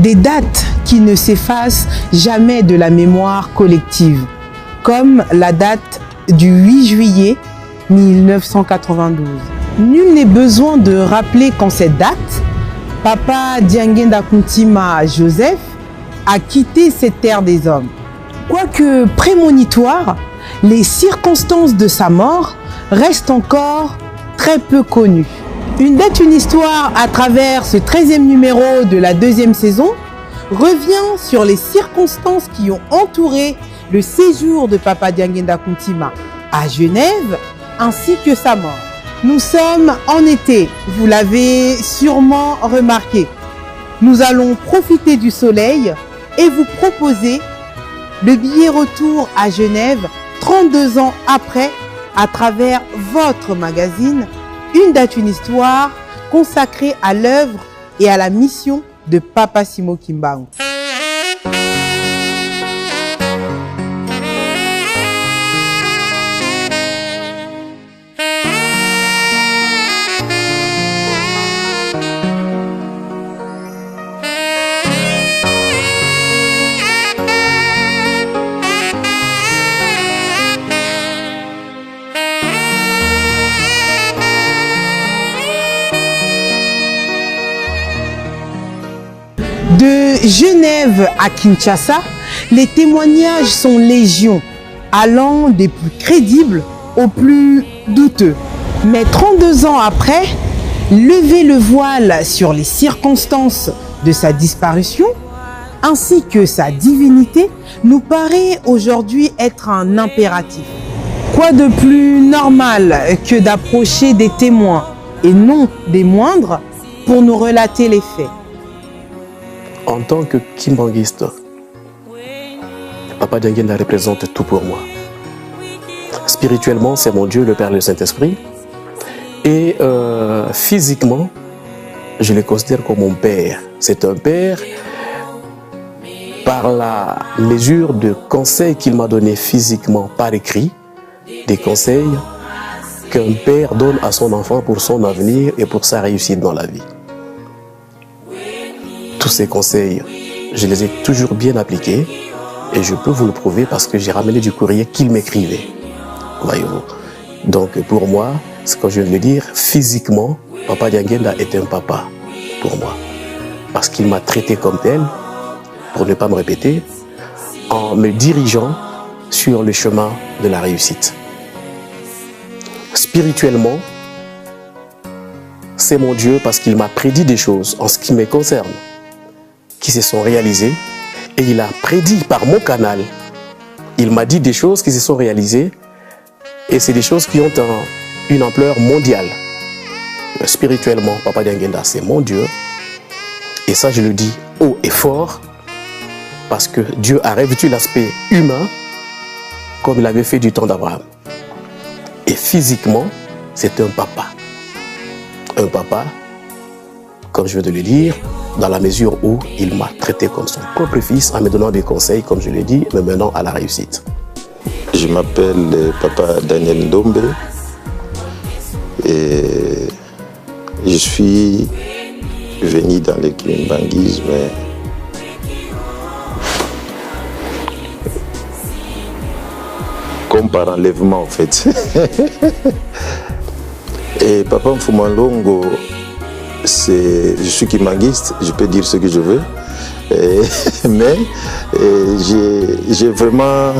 Des dates qui ne s'effacent jamais de la mémoire collective, comme la date du 8 juillet 1992. Nul n'est besoin de rappeler qu'en cette date, Papa Diangenda Kountima Joseph a quitté cette terre des hommes. Quoique prémonitoire, les circonstances de sa mort restent encore très peu connues. Une date, une histoire à travers ce 13e numéro de la 2e saison revient sur les circonstances qui ont entouré le séjour de Papa Diangenda Kountima à Genève ainsi que sa mort. Nous sommes en été, vous l'avez sûrement remarqué. Nous allons profiter du soleil et vous proposer le billet retour à Genève 32 ans après à travers votre magazine Une date, une histoire consacrée à l'œuvre et à la mission de Papa Simo Kimbangu. De Genève à Kinshasa, les témoignages sont légion, allant des plus crédibles aux plus douteux. Mais 32 ans après, lever le voile sur les circonstances de sa disparition, ainsi que sa divinité, nous paraît aujourd'hui être un impératif. Quoi de plus normal que d'approcher des témoins, et non des moindres, pour nous relater les faits. En tant que kimbanguiste, Papa Diangenda représente tout pour moi. Spirituellement, c'est mon Dieu, le Père et le Saint-Esprit. Et physiquement, je le considère comme mon père. C'est un père par la mesure de conseils qu'il m'a donné physiquement par écrit, des conseils qu'un père donne à son enfant pour son avenir et pour sa réussite dans la vie. Tous ces conseils, je les ai toujours bien appliqués et je peux vous le prouver parce que j'ai ramené du courrier qu'il m'écrivait. Voyez-vous. Donc pour moi, ce que je viens de le dire, physiquement, Papa Diangenda est un papa pour moi. Parce qu'il m'a traité comme tel, pour ne pas me répéter, en me dirigeant sur le chemin de la réussite. Spirituellement, c'est mon Dieu parce qu'il m'a prédit des choses en ce qui me concerne, qui se sont réalisées, et il a prédit par mon canal. Il m'a dit des choses qui se sont réalisées, et c'est des choses qui ont une ampleur mondiale. Spirituellement, Papa Diangenda, c'est mon Dieu, et ça je le dis haut et fort, parce que Dieu a revêtu l'aspect humain, comme il avait fait du temps d'Abraham. Et physiquement, c'est un papa. Un papa, comme je viens de le dire, dans la mesure où il m'a traité comme son propre fils en me donnant des conseils, comme je l'ai dit, me menant à la réussite. Je m'appelle Papa Daniel Ndombe et je suis venu dans le kimbanguisme comme par enlèvement en fait. Et Papa Mfuma Longo, je suis kimbanguiste, je peux dire ce que je veux, mais j'ai vraiment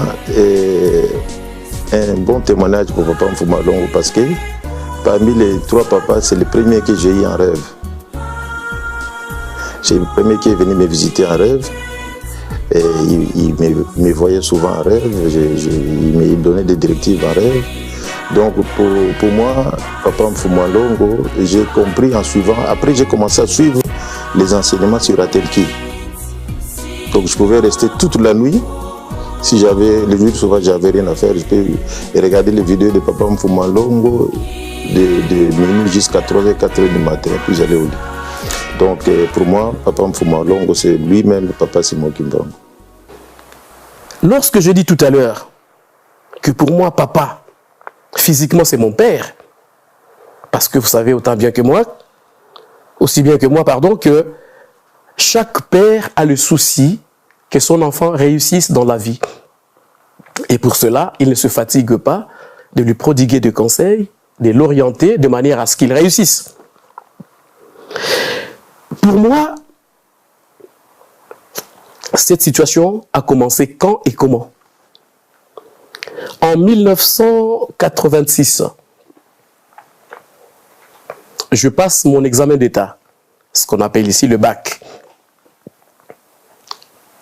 un bon témoignage pour Papa Mfuma Longo parce que parmi les trois papas, c'est le premier que j'ai eu en rêve. C'est le premier qui est venu me visiter en rêve. Et il me voyait souvent en rêve, il me donnait des directives en rêve. Donc pour moi, Papa Mfuma Longo, j'ai compris en suivant. Après, j'ai commencé à suivre les enseignements sur Atelki. Donc je pouvais rester toute la nuit. Si j'avais, les jours souvent, j'avais rien à faire, je peux regarder les vidéos de Papa Mfuma Longo de minuit jusqu'à 3h, 4h du matin, puis j'allais au lit. Donc pour moi, Papa Mfuma Longo, c'est lui-même le Papa Simo Kimbangu. Lorsque je dis tout à l'heure que pour moi, papa, physiquement, c'est mon père, parce que vous savez autant bien que moi, aussi bien que moi, pardon, que chaque père a le souci que son enfant réussisse dans la vie. Et pour cela, il ne se fatigue pas de lui prodiguer des conseils, de l'orienter de manière à ce qu'il réussisse. Pour moi, cette situation a commencé quand et comment? En 1986, je passe mon examen d'État, ce qu'on appelle ici le bac.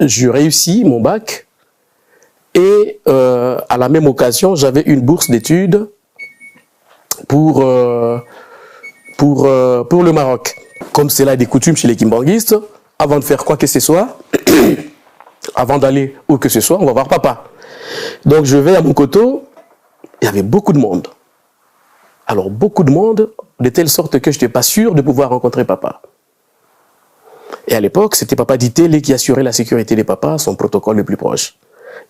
Je réussis mon bac et à la même occasion, j'avais une bourse d'études pour le Maroc. Comme cela est des coutumes chez les kimbanguistes, avant de faire quoi que ce soit, avant d'aller où que ce soit, on va voir papa. Donc je vais à Mokoto, il y avait beaucoup de monde. Alors beaucoup de monde, de telle sorte que je n'étais pas sûr de pouvoir rencontrer papa. Et à l'époque, c'était Papa Ditélé qui assurait la sécurité des papas, son protocole le plus proche.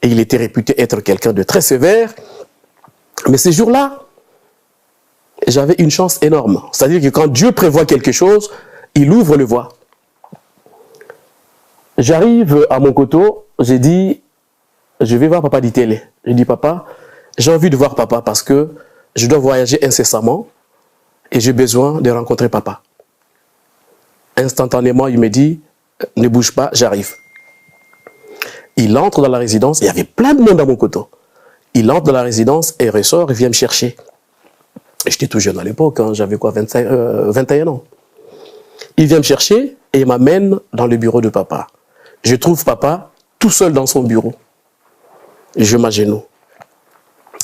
Et il était réputé être quelqu'un de très sévère. Mais ces jours-là, j'avais une chance énorme. C'est-à-dire que quand Dieu prévoit quelque chose, il ouvre le voie. J'arrive à Mokoto, j'ai dit, je vais voir Papa Ditélé. J'ai dit, papa, j'ai envie de voir papa parce que je dois voyager incessamment et j'ai besoin de rencontrer papa. Instantanément, il me dit, ne bouge pas, j'arrive. Il entre dans la résidence, il y avait plein de monde à Mokoto. Il entre dans la résidence et ressort et vient me chercher. J'étais tout jeune à l'époque, hein, j'avais quoi, 21 ans. Il vient me chercher et il m'amène dans le bureau de papa. Je trouve papa tout seul dans son bureau. Je m'agenouille.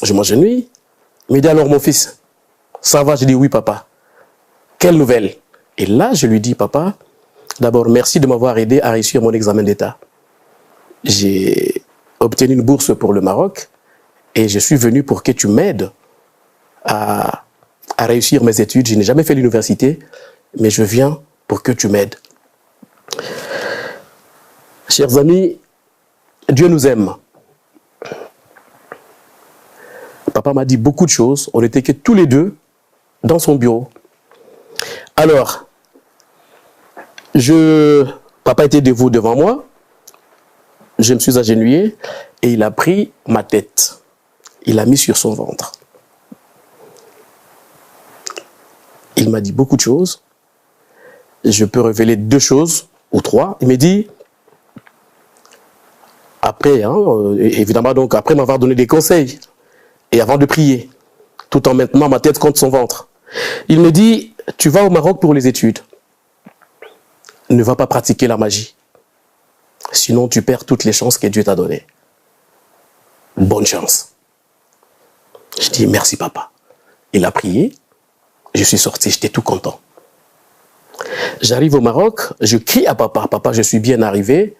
Je m'agenouille. Il me dit, alors mon fils, ça va? Je dis, oui papa. Quelle nouvelle? Et là, je lui dis, papa, d'abord, merci de m'avoir aidé à réussir mon examen d'État. J'ai obtenu une bourse pour le Maroc et je suis venu pour que tu m'aides à réussir mes études. Je n'ai jamais fait l'université, mais je viens pour que tu m'aides. Chers amis, Dieu nous aime. Papa m'a dit beaucoup de choses. On n'était que tous les deux dans son bureau. Alors, papa était debout devant moi. Je me suis agenouillé et il a pris ma tête. Il l'a mis sur son ventre. Il m'a dit beaucoup de choses. Je peux révéler 2 choses ou 3. Il m'a dit, après, évidemment, donc après m'avoir donné des conseils et avant de prier, tout en maintenant ma tête contre son ventre, il me dit, tu vas au Maroc pour les études. Ne va pas pratiquer la magie. Sinon, tu perds toutes les chances que Dieu t'a données. Bonne chance. Je dis, merci papa. Il a prié. Je suis sorti, j'étais tout content. J'arrive au Maroc, je crie à papa. Papa, je suis bien arrivé.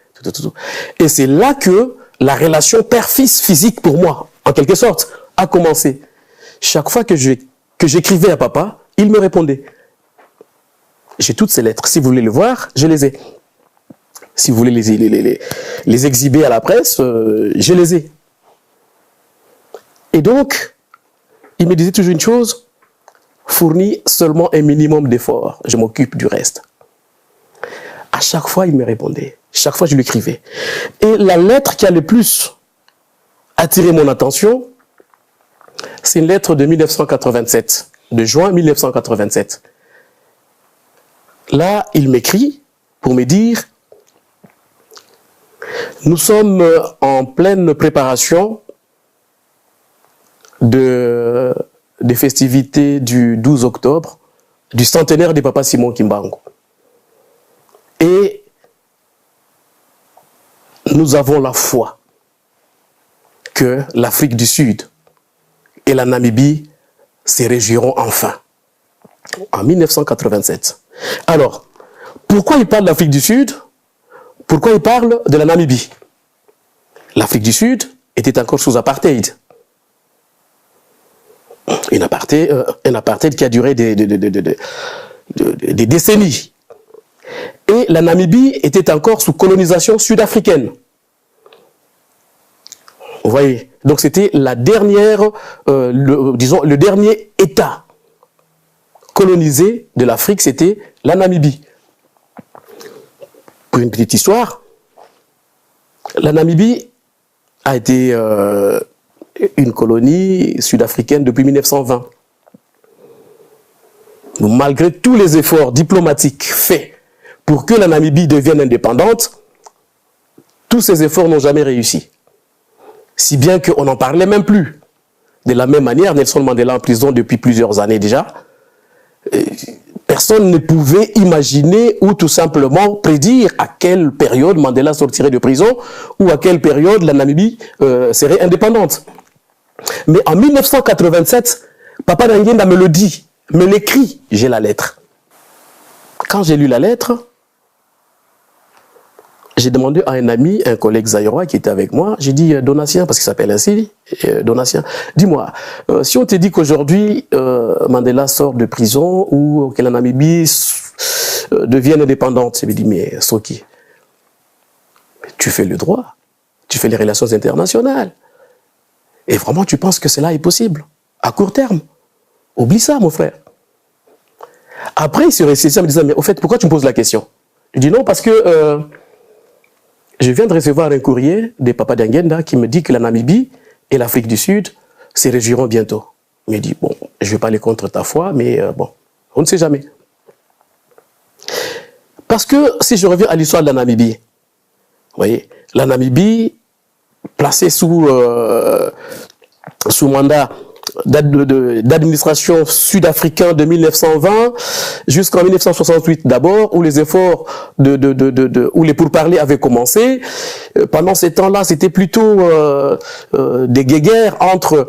Et c'est là que la relation père-fils physique pour moi, en quelque sorte, a commencé. Chaque fois que j'écrivais à papa, il me répondait. J'ai toutes ces lettres. Si vous voulez le voir, je les ai. Si vous voulez les exhiber à la presse, je les ai. Et donc, il me disait toujours une chose, fournis seulement un minimum d'efforts, je m'occupe du reste. À chaque fois, il me répondait. Chaque fois, je lui écrivais. Et la lettre qui a le plus attiré mon attention, c'est une lettre de 1987, de juin 1987. Là, il m'écrit pour me dire, nous sommes en pleine préparation des festivités du 12 octobre, du centenaire de Papa Simon Kimbangu. Et nous avons la foi que l'Afrique du Sud et la Namibie se réjouiront enfin. En 1987. Alors, pourquoi il parle de l'Afrique du Sud? Pourquoi il parle de la Namibie? L'Afrique du Sud était encore sous apartheid. Un apartheid qui a duré des décennies. Et la Namibie était encore sous colonisation sud-africaine. Vous voyez? Donc c'était la dernière, le dernier État colonisé de l'Afrique, c'était la Namibie. Pour une petite histoire, la Namibie a été une colonie sud-africaine depuis 1920. Donc, malgré tous les efforts diplomatiques faits pour que la Namibie devienne indépendante, tous ces efforts n'ont jamais réussi. Si bien qu'on n'en parlait même plus. De la même manière, Nelson Mandela en prison depuis plusieurs années déjà, personne ne pouvait imaginer ou tout simplement prédire à quelle période Mandela sortirait de prison ou à quelle période la Namibie serait indépendante. Mais en 1987, Papa Dangenda me le dit, me l'écrit, j'ai la lettre. Quand j'ai lu la lettre, j'ai demandé à un ami, un collègue zaïrois qui était avec moi, j'ai dit, Donatien, parce qu'il s'appelle ainsi, Donatien, dis-moi, si on te dit qu'aujourd'hui Mandela sort de prison ou que la Namibie devienne indépendante, je me dis, mais Soki, tu fais le droit, tu fais les relations internationales, et vraiment tu penses que cela est possible, à court terme? Oublie ça, mon frère. Après, il se ressaisissait en me disant, mais au fait, pourquoi tu me poses la question? Je dis non, parce que je viens de recevoir un courrier de Papa Dangenda qui me dit que la Namibie et l'Afrique du Sud se réjouiront bientôt. Il me dit, bon, je ne vais pas aller contre ta foi, mais bon, on ne sait jamais. Parce que si je reviens à l'histoire de la Namibie, vous voyez, la Namibie, placée sous mandat d'administration sud-africain de 1920 jusqu'en 1968 d'abord, où les efforts où les pourparlers avaient commencé. Pendant ces temps-là, c'était plutôt des guéguerres entre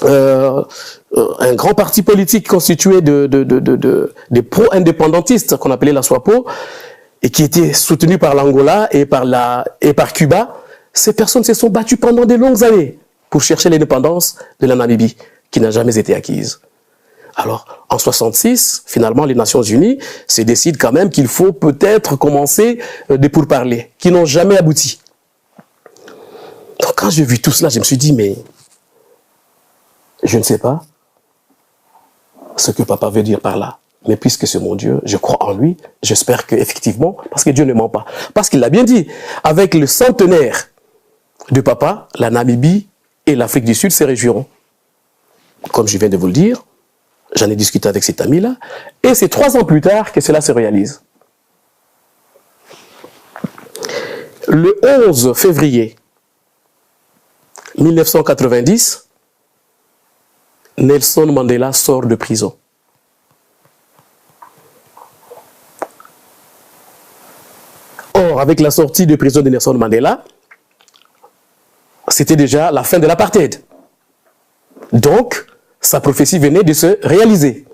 un grand parti politique constitué des pro-indépendantistes qu'on appelait la SWAPO et qui était soutenu par l'Angola et par Cuba. Ces personnes se sont battues pendant de longues années pour chercher l'indépendance de la Namibie, qui n'a jamais été acquise. Alors, en 1966, finalement, les Nations Unies se décident quand même qu'il faut peut-être commencer des pourparlers, qui n'ont jamais abouti. Donc, quand j'ai vu tout cela, je me suis dit, mais je ne sais pas ce que papa veut dire par là. Mais puisque c'est mon Dieu, je crois en lui, j'espère qu'effectivement, parce que Dieu ne ment pas. Parce qu'il l'a bien dit, avec le centenaire de papa, la Namibie et l'Afrique du Sud se réjouiront. Comme je viens de vous le dire, j'en ai discuté avec cet ami-là, et c'est 3 ans plus tard que cela se réalise. Le 11 février 1990, Nelson Mandela sort de prison. Or, avec la sortie de prison de Nelson Mandela, c'était déjà la fin de l'apartheid. Donc, sa prophétie venait de se réaliser.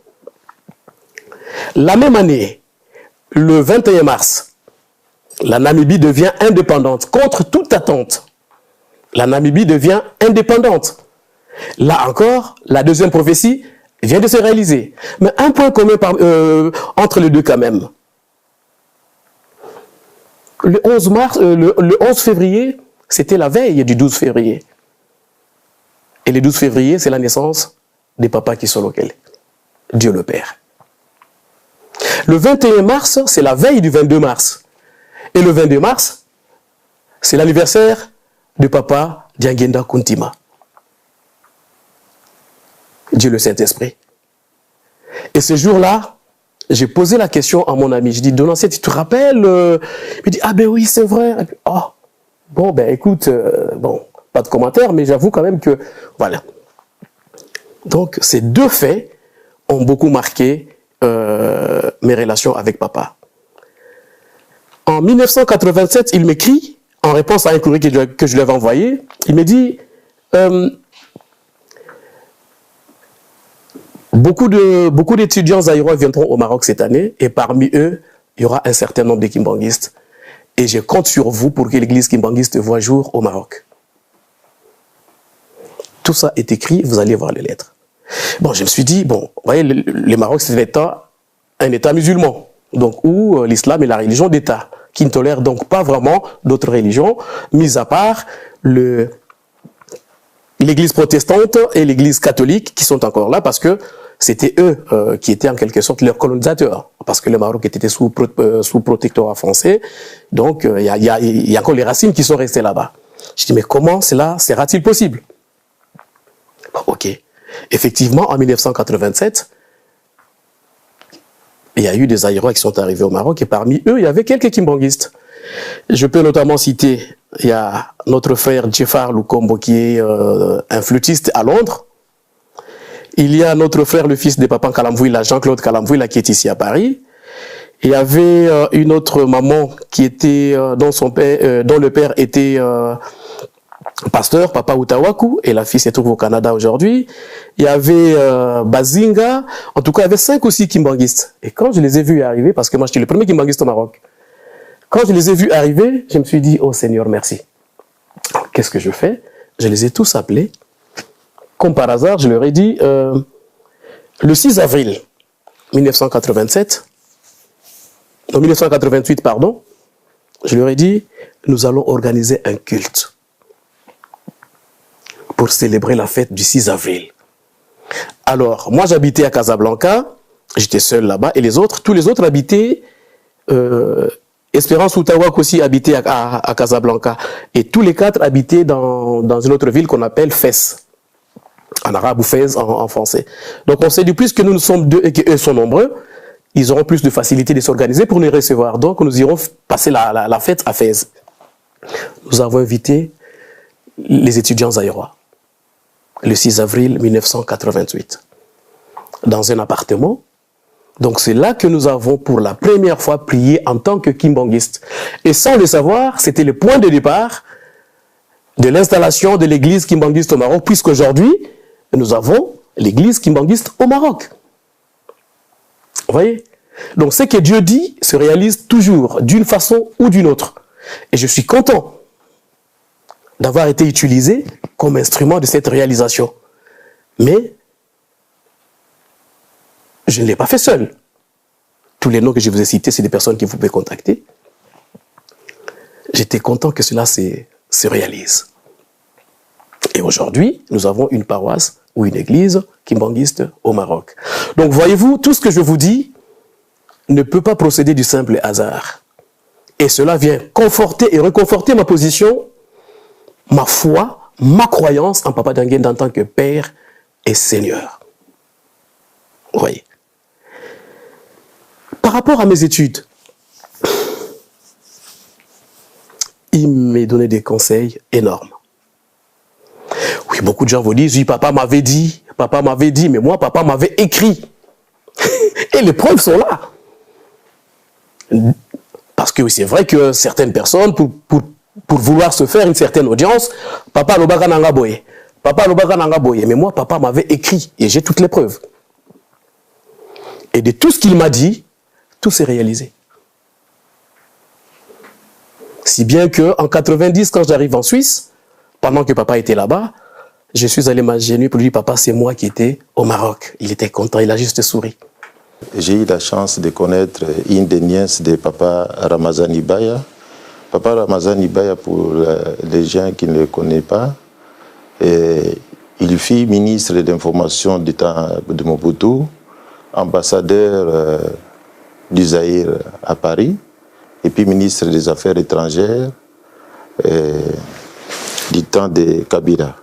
La même année, le 21 mars, la Namibie devient indépendante, contre toute attente. La Namibie devient indépendante. Là encore, la deuxième prophétie vient de se réaliser. Mais un point commun entre les deux quand même. Le 11 février, c'était la veille du 12 février. Et le 12 février, c'est la naissance des papas qui sont locaux. Dieu le Père. Le 21 mars, c'est la veille du 22 mars. Et le 22 mars, c'est l'anniversaire de papa Dangenda Kuntima. Dieu le Saint-Esprit. Et ce jour-là, j'ai posé la question à mon ami. Je dis, Donatien, tu te rappelles? Il me dit, ah ben oui, c'est vrai. Oh, bon, ben écoute, bon, pas de commentaire, mais j'avoue quand même que, voilà. Donc, ces deux faits ont beaucoup marqué mes relations avec papa. En 1987, il m'écrit, en réponse à un courrier que je lui avais envoyé, il me dit, beaucoup d'étudiants zaïrois viendront au Maroc cette année, et parmi eux, il y aura un certain nombre de kimbanguistes. Et je compte sur vous pour que l'église kimbanguiste voie jour au Maroc. Tout ça est écrit, vous allez voir les lettres. Bon, je me suis dit, bon, vous voyez, le Maroc, c'est un État musulman, donc où l'islam est la religion d'État, qui ne tolère donc pas vraiment d'autres religions, mis à part l'église protestante et l'église catholique, qui sont encore là, parce que c'était eux qui étaient en quelque sorte leurs colonisateurs, parce que le Maroc était sous protectorat français, donc il y a encore les racines qui sont restées là-bas. Je dis, mais comment cela sera-t-il possible? Ok. Effectivement, en 1987, il y a eu des Aïrois qui sont arrivés au Maroc, et parmi eux, il y avait quelques kimbanguistes. Je peux notamment citer, il y a notre frère Djefar Lukombo, qui est un flûtiste à Londres. Il y a notre frère, le fils de Papa Kalamvouila, Jean-Claude Kalamvouila, qui est ici à Paris. Il y avait une autre maman qui était, dont le père était pasteur, Papa Outawaku, et la fille se trouve au Canada aujourd'hui. Il y avait Bazinga. En tout cas, il y avait 5 ou 6 kimbanguistes. Et quand je les ai vus arriver, parce que moi j'étais le premier kimbanguiste au Maroc, quand je les ai vus arriver, je me suis dit, oh Seigneur, merci. Qu'est-ce que je fais? Je les ai tous appelés. Comme par hasard, je leur ai dit, le 6 avril 1988, pardon, je leur ai dit, nous allons organiser un culte pour célébrer la fête du 6 avril. Alors, moi j'habitais à Casablanca, j'étais seul là-bas, et tous les autres habitaient, Espérance Outawak aussi habitait à Casablanca, et tous les 4 habitaient dans une autre ville qu'on appelle Fès. En arabe ou Fès en français. Donc on s'est dit, puisque nous sommes 2 et qu'eux sont nombreux, ils auront plus de facilité de s'organiser pour nous recevoir. Donc nous irons passer la fête à Fès. Nous avons invité les étudiants aïrois le 6 avril 1988 dans un appartement. Donc c'est là que nous avons pour la première fois prié en tant que kimbanguistes. Et sans le savoir, c'était le point de départ de l'installation de l'église kimbanguiste au Maroc, puisqu'aujourd'hui, nous avons l'église kimbanguiste au Maroc. Vous voyez? Donc ce que Dieu dit se réalise toujours, d'une façon ou d'une autre. Et je suis content d'avoir été utilisé comme instrument de cette réalisation. Mais je ne l'ai pas fait seul. Tous les noms que je vous ai cités, c'est des personnes que vous pouvez contacter. J'étais content que cela se réalise. Et aujourd'hui, nous avons une paroisse ou une église kimbanguiste au Maroc. Donc voyez-vous, tout ce que je vous dis ne peut pas procéder du simple hasard. Et cela vient conforter et reconforter ma position, ma foi, ma croyance en Papa Dangend en tant que Père et Seigneur. Vous voyez. Par rapport à mes études, il m'a donné des conseils énormes. Oui, beaucoup de gens vous disent, oui, papa m'avait dit, mais moi, papa m'avait écrit. Et les preuves sont là. Parce que c'est vrai que certaines personnes, pour vouloir se faire une certaine audience, papa l'obaka nanga boye. Papa l'obaka nanga boye. Mais moi, papa m'avait écrit et j'ai toutes les preuves. Et de tout ce qu'il m'a dit, tout s'est réalisé. Si bien qu'en 90, quand j'arrive en Suisse, pendant que papa était là-bas, je suis allé m'agenouiller pour lui dire, papa, c'est moi qui étais au Maroc. Il était content, il a juste souri. J'ai eu la chance de connaître une des nièces de papa Ramazan Ibaya. Papa Ramazan Ibaya, pour les gens qui ne le connaissent pas, il fut ministre de l'information du temps de Mobutu, ambassadeur du Zaïre à Paris, et puis ministre des Affaires étrangères du temps de Kabila,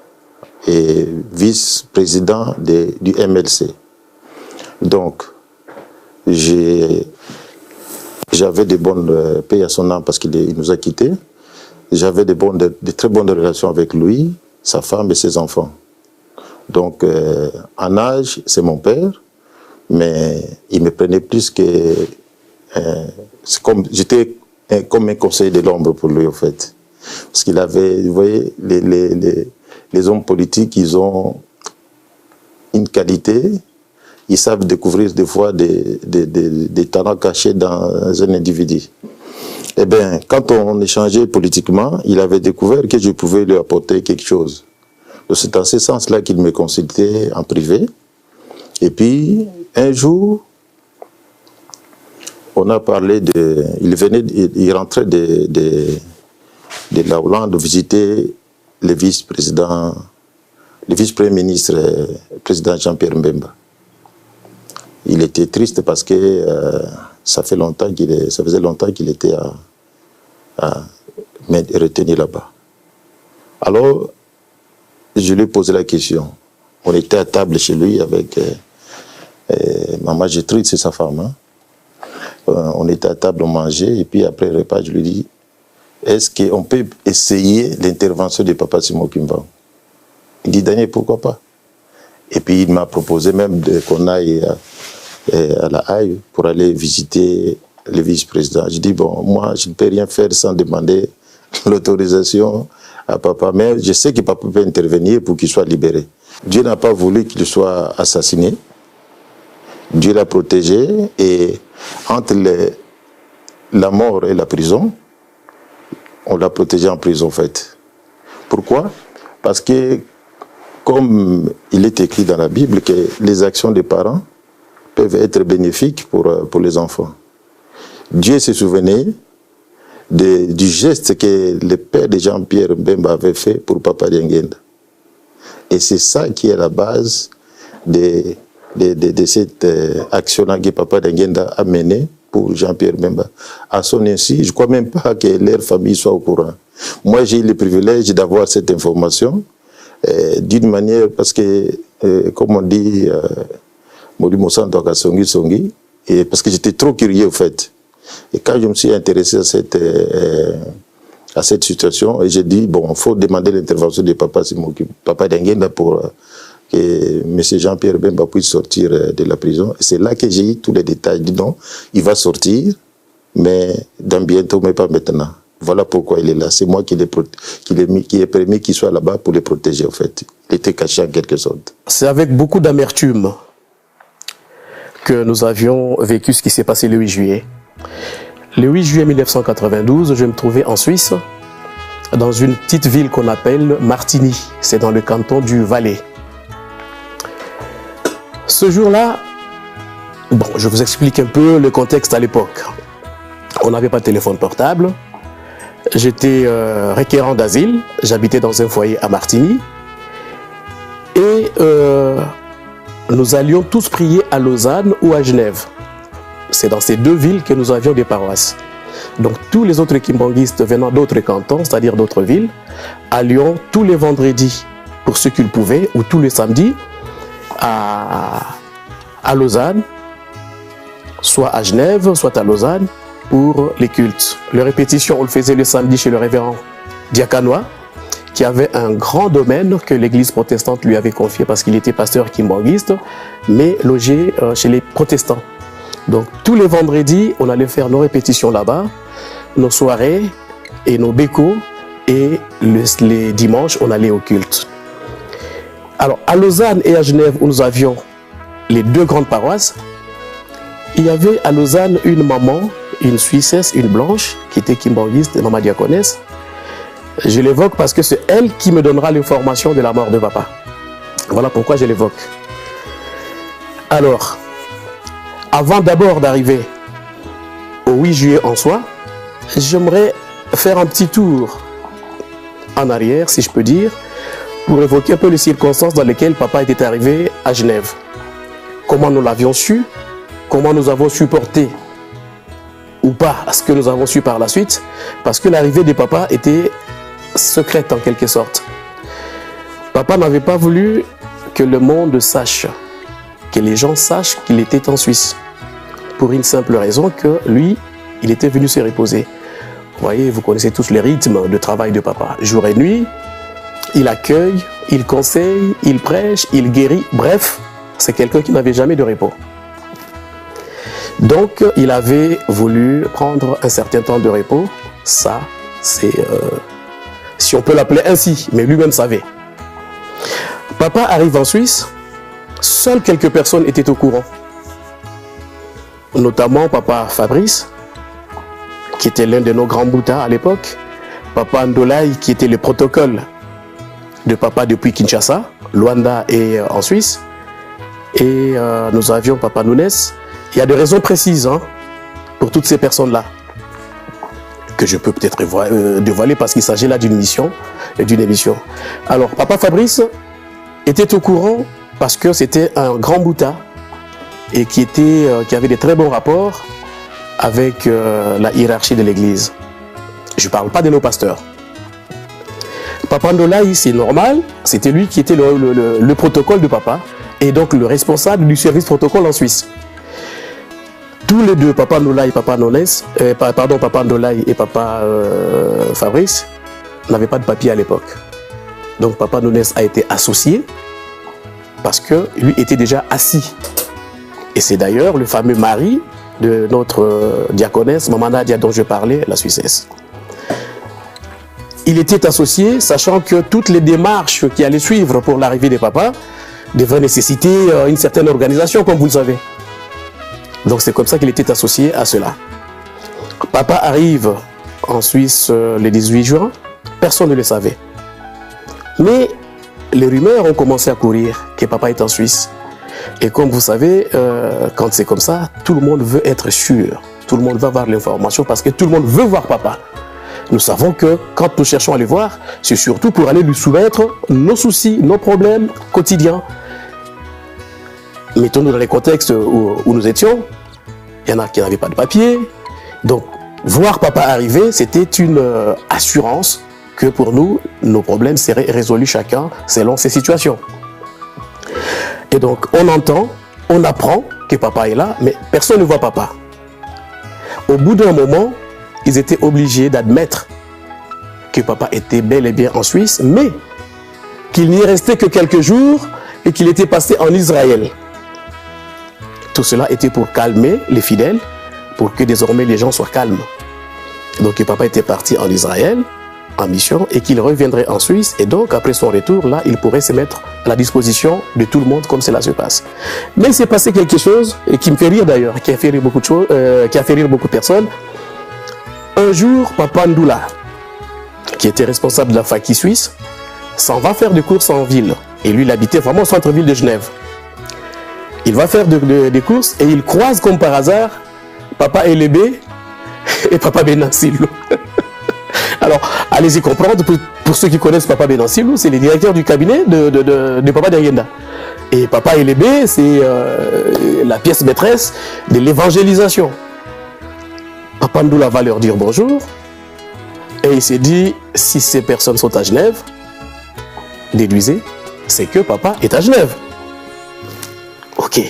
et vice-président du MLC. Donc, j'avais de bonnes paix à son âme parce qu'il nous a quittés. J'avais de très bonnes relations avec lui, sa femme et ses enfants. Donc, en âge, c'est mon père, mais il me prenait plus que... j'étais comme un conseiller de l'ombre pour lui, en fait. Parce qu'il avait, vous voyez, les hommes politiques, ils ont une qualité, ils savent découvrir des fois des talents cachés dans un individu. Eh bien, quand on échangeait politiquement, il avait découvert que je pouvais lui apporter quelque chose. C'est dans ce sens-là qu'il me consultait en privé. Et puis, un jour, on a parlé de... Il rentrait de la Hollande visiter le vice-premier ministre, président Jean-Pierre Mbemba. il était triste parce que ça faisait longtemps qu'il était à me retenir là-bas. Alors, je lui ai posé la question. On était à table chez lui avec Maman Gertrude, c'est sa femme. Hein? On était à table, on mangeait, et puis après le repas, je lui dis, est-ce qu'on peut essayer l'intervention de Papa Simon Kimbangu? Il dit, Daniel, pourquoi pas? Et puis il m'a proposé même qu'on aille à La Haye pour aller visiter le vice-président. Je dis, bon, moi, je ne peux rien faire sans demander l'autorisation à Papa, mais je sais que Papa peut intervenir pour qu'il soit libéré. Dieu n'a pas voulu qu'il soit assassiné. Dieu l'a protégé, et entre la mort et la prison, on l'a protégé en prison, en fait. Pourquoi? Parce que, comme il est écrit dans la Bible, que les actions des parents peuvent être bénéfiques pour les enfants. Dieu se souvenait du geste que le père de Jean-Pierre Mbemba avait fait pour Papa Diengenda. Et c'est ça qui est la base de cette action-là que Papa Diengenda a menée pour Jean-Pierre Mbemba. À son insu, je ne crois même pas que leur famille soit au courant. Moi, j'ai eu le privilège d'avoir cette information d'une manière, parce que, comme on dit, et parce que j'étais trop curieux, en fait. Et quand je me suis intéressé à cette situation, et j'ai dit, bon, il faut demander l'intervention de Papa Diengenda pour que M. Jean-Pierre Mbemba puisse sortir de la prison. Et c'est là que j'ai eu tous les détails. Je dis non, il va sortir, mais dans bientôt, mais pas maintenant. Voilà pourquoi il est là. C'est moi qui ai permis qu'il soit là-bas pour le protéger, en fait. Il était caché en quelque sorte. C'est avec beaucoup d'amertume que nous avions vécu ce qui s'est passé le 8 juillet. Le 8 juillet 1992, je me trouvais en Suisse, dans une petite ville qu'on appelle Martigny. C'est dans le canton du Valais. Ce jour-là, bon, je vous explique un peu le contexte à l'époque. On n'avait pas de téléphone portable. J'étais requérant d'asile. J'habitais dans un foyer à Martigny. Et nous allions tous prier à Lausanne ou à Genève. C'est dans ces deux villes que nous avions des paroisses. Donc tous les autres kimbanguistes venant d'autres cantons, c'est-à-dire d'autres villes, allions tous les vendredis, pour ceux qu'ils pouvaient, ou tous les samedis, à Lausanne, soit à Genève, soit à Lausanne, pour les cultes. Les répétitions, on le faisait le samedi chez le révérend Diakanois, qui avait un grand domaine que l'église protestante lui avait confié parce qu'il était pasteur kimbanguiste, mais logé chez les protestants. Donc tous les vendredis, on allait faire nos répétitions là-bas, nos soirées et nos bécos, et les dimanches, on allait au culte. Alors à Lausanne et à Genève, où nous avions les deux grandes paroisses, il y avait à Lausanne une maman, une Suissesse, une blanche, qui était kimbanguiste, maman diaconesse. Je l'évoque parce que c'est elle qui me donnera l'information de la mort de papa. Voilà pourquoi je l'évoque. Alors, avant d'abord d'arriver au 8 juillet en soi, j'aimerais faire un petit tour en arrière, si je peux dire, pour évoquer un peu les circonstances dans lesquelles papa était arrivé à Genève. Comment nous l'avions su, comment nous avons supporté ou pas ce que nous avons su par la suite, parce que l'arrivée de papa était secrète en quelque sorte. Papa n'avait pas voulu que le monde sache, que les gens sachent qu'il était en Suisse, pour une simple raison que lui, il était venu se reposer. Vous voyez, vous connaissez tous les rythmes de travail de papa. Jour et nuit, il accueille, il conseille, il prêche, il guérit. Bref, c'est quelqu'un qui n'avait jamais de repos. Donc, il avait voulu prendre un certain temps de repos. Ça, c'est, si on peut l'appeler ainsi, mais lui-même savait. Papa arrive en Suisse, seules quelques personnes étaient au courant. Notamment papa Fabrice, qui était l'un de nos grands boutins à l'époque. Papa Ndolai, qui était le protocole de papa depuis Kinshasa, Luanda et en Suisse. Et nous avions papa Nunes. Il y a des raisons précises pour toutes ces personnes-là, que je peux peut-être dévoiler parce qu'il s'agit là d'une mission et d'une émission. Alors, papa Fabrice était au courant parce que c'était un grand bouta et qui avait des très bons rapports avec la hiérarchie de l'Église. Je ne parle pas de nos pasteurs. Papa Ndolaï, c'est normal, c'était lui qui était le protocole de papa, et donc le responsable du service protocole en Suisse. Tous les deux, Papa Ndolaï et Papa Ndolaï et Papa Fabrice, n'avaient pas de papier à l'époque. Donc Papa Nonès a été associé parce que lui était déjà assis. Et c'est d'ailleurs le fameux mari de notre diaconesse, Maman Nadia, dont je parlais, la Suissesse. Il était associé, sachant que toutes les démarches qui allaient suivre pour l'arrivée des papas devaient nécessiter une certaine organisation, comme vous le savez. Donc c'est comme ça qu'il était associé à cela. Papa arrive en Suisse le 18 juin, personne ne le savait. Mais les rumeurs ont commencé à courir que papa est en Suisse. Et comme vous savez, quand c'est comme ça, tout le monde veut être sûr. Tout le monde va avoir l'information parce que tout le monde veut voir papa. Nous savons que quand nous cherchons à le voir, c'est surtout pour aller lui soumettre nos soucis, nos problèmes quotidiens. Mettons-nous dans les contextes où nous étions. Il y en a qui n'avaient pas de papier. Donc, voir papa arriver, c'était une assurance que pour nous, nos problèmes seraient résolus chacun selon ses situations. Et donc, on entend, on apprend que papa est là, mais personne ne voit papa. Au bout d'un moment, ils étaient obligés d'admettre que papa était bel et bien en Suisse, mais qu'il n'y restait que quelques jours et qu'il était passé en Israël. Tout cela était pour calmer les fidèles, pour que désormais les gens soient calmes. Donc papa était parti en Israël, en mission, et qu'il reviendrait en Suisse, et donc après son retour, là, il pourrait se mettre à la disposition de tout le monde comme cela se passe. Mais il s'est passé quelque chose, et qui me fait rire d'ailleurs, qui a fait rire beaucoup de choses, qui a fait rire beaucoup de personnes. Un jour, Papa Ndoula, qui était responsable de la Faki suisse, s'en va faire des courses en ville. Et lui, il habitait vraiment au centre-ville de Genève. Il va faire des courses et il croise comme par hasard Papa Elébé et Papa Benansilou. Alors, allez-y comprendre, pour ceux qui connaissent Papa Benansilou, c'est le directeur du cabinet de Papa Derrienda. Et Papa Elébé, c'est la pièce maîtresse de l'évangélisation. Papa Ndoula va leur dire bonjour. Et il s'est dit, si ces personnes sont à Genève, déduisez, c'est que papa est à Genève. Ok.